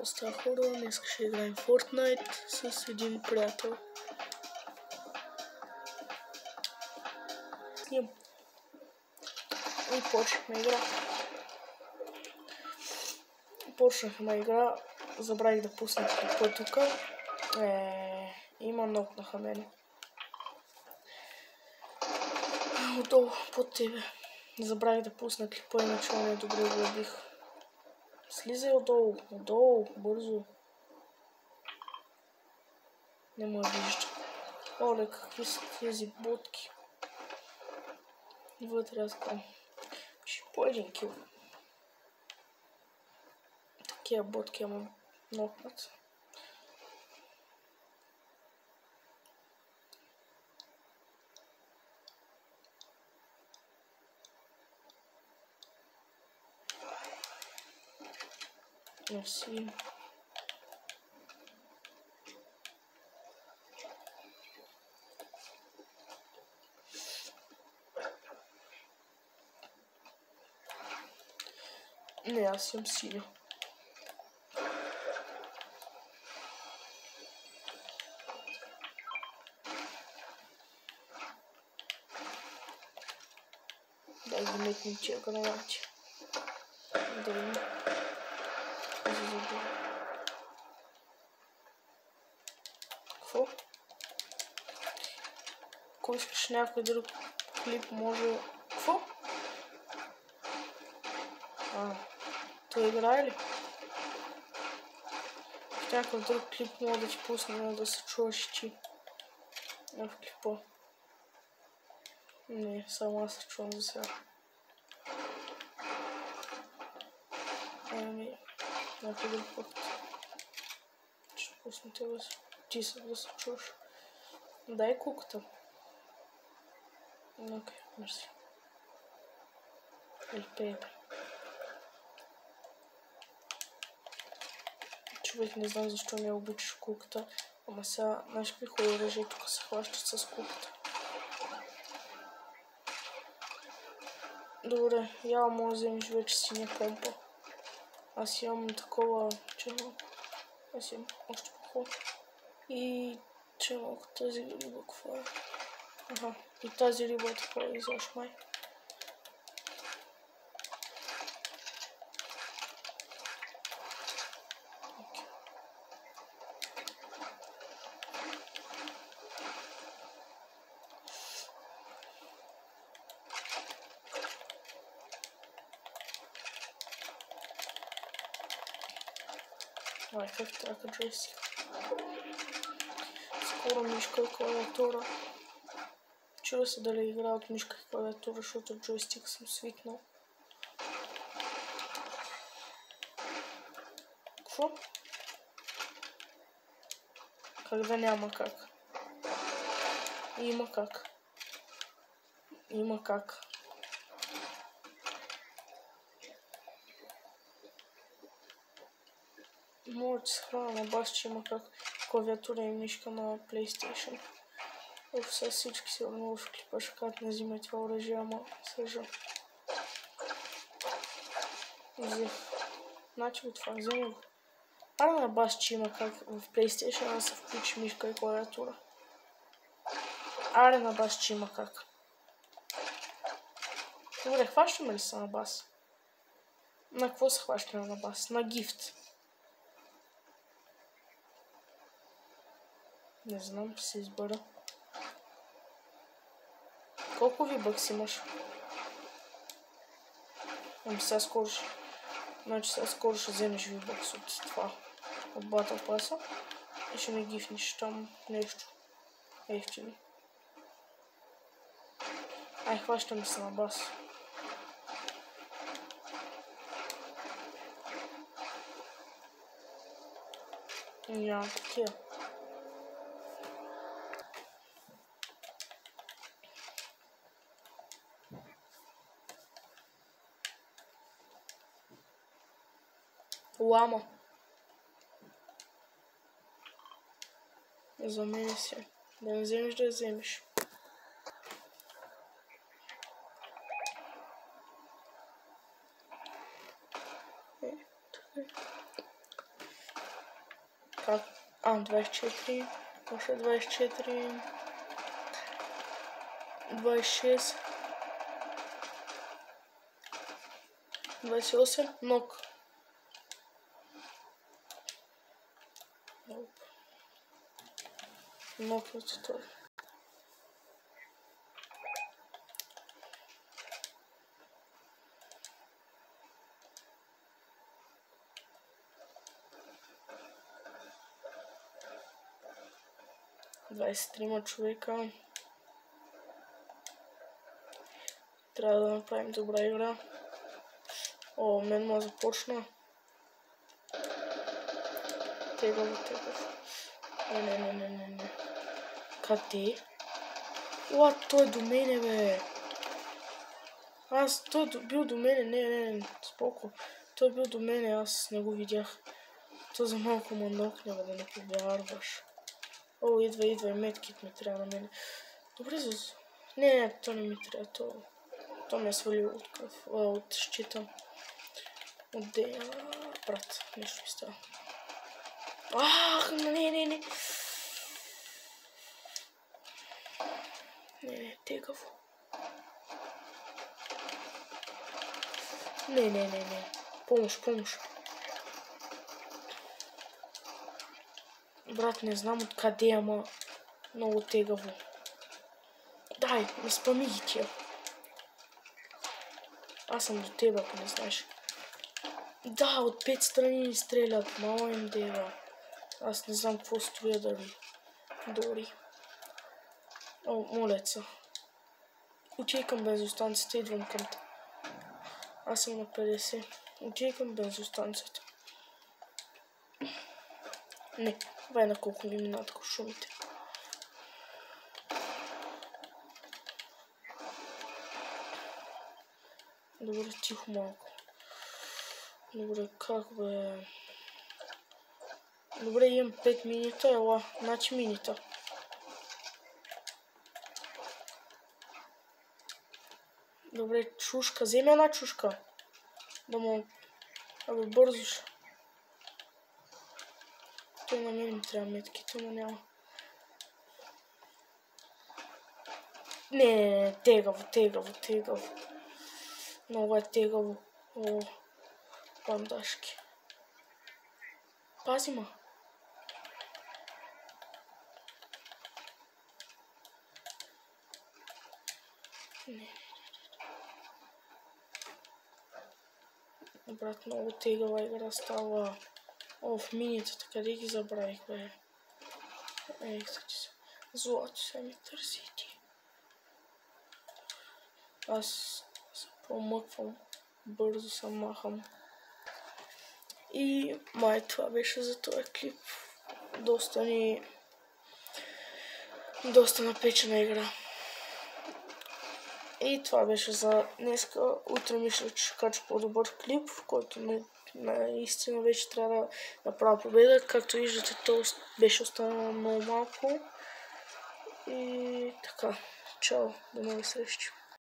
Остава хора, днес ще играем Fortnite с един приятел. И почнахме игра. Забравих да пусна клипа тук. Има много на мене. Отдолу под тебе. Забравих да пусна клипа, иначе не добре го убих. Слизай отдолу, бързо. Не ме вижда. Оле, какви са тези ботки. Вътре аз към. Ще по един кил. Такива ботки ама нокнат. Мерси. Не, аз имам синя. Дай ги метнем тия гранати. Да има. Какво? Ако искаш някой друг клип, може... Какво? Той играе ли? В някакъв друг клип мога да ти пусна, да се чуваш ти в клипа. Не, само аз се чувам за сега. Някой друг път. Ще пусна тебе ти да се чуваш. Дай куката. Окей, мерси. Или пейпер. Човек, не знам защо не обичаш куката, ама сега, знаеш какви хубави оръжия тук се хващат с куката. Добре, я може да вземеш вече синя помпа. Аз имам такова черно. Аз имам още по-хубаво. И черно, тази риба какво е? Аха, и тази риба е такова излъж май. Ай, как така джойстик. Скоро мишка и клавиатура. Чува се дали игра от мишка и клавиатура, защото джойстик съм свикнал. Какво? Как да няма как? Има как. Има как. Може да се хвана на бас, че има как клавиатура и мишка на PlayStation. Сега всички сигурно в клипа ще кажат не взимай това оръжие, ама съжа. Взех. Значи го това, вземи го. Ара на бас, че има как в PlayStation да се включи мишка и клавиатура. Аре на бас, че има как. Добре, хващаме ли се на бас? На какво се хващаме на бас? На гифт. Не знам, ще се избера. Колко V-Bucks имаш? Ами сега скоро ще... Значи сега скоро ще вземеш V-Bucks от това. От Battle Pass-а. И ще ми гифнеш там нещо. Ефтино. Ай, хващаме се на бас. Няма такива. Лама. За мен си. Да не вземеш, да я вземеш. Как? 24. Още 24. 26. 28. Нок. Нок от това. Трима човека. Трябва да направим добра игра. О, мен ма започна. Тегаво. Не. Къде? Уа, той е до мене, бе. Той е бил до мене. Не, споко. Той е бил до мене, аз не го видях. То за малко ма нокнява, да не повярваш. О, идва, медкит ми трябва на мене. Добре, Зузо. Не, то не ми трябва, то ме е свалило от щита. Брат, нещо ми става. Ах, не. Не, тегаво. Не. Помощ. Брат, не знам откъде, ама много тегаво. Дай, не спами ги тия. Аз съм до тебе, ако не знаеш. Да, от 5 страни ни стрелят. Мала им дева. Аз не знам какво стоя да ми дори. О, молеца. Отивай към бензостанцията, идвам към те. Аз съм на 50. Отивай към бензостанцията. Не, вай на колко ми минат шумите. Добре, тихо малко. Добре, как бе? Добре, имам 5 минита, ела, значи минита. Добре, чушка, вземи една чушка. Да му... Абе, бързо ще. Той на мен ми трябва метките, но няма. Не, тегаво. Много е тегаво. О, бандажки. Пази ма. Не. Брат, много тегава игра става. О, в миницата, къде ги забравих, бе? Злато се ми търси ти. Аз се промъквам. Бързо се махам. И май това беше за този клип. Доста напечена игра. И това беше за днеска. Утре мисля, че ще кача по-добър клип, в който наистина вече трябва да направя победа. Както виждате, то беше останало много малко. И така. Чао. До нови срещи.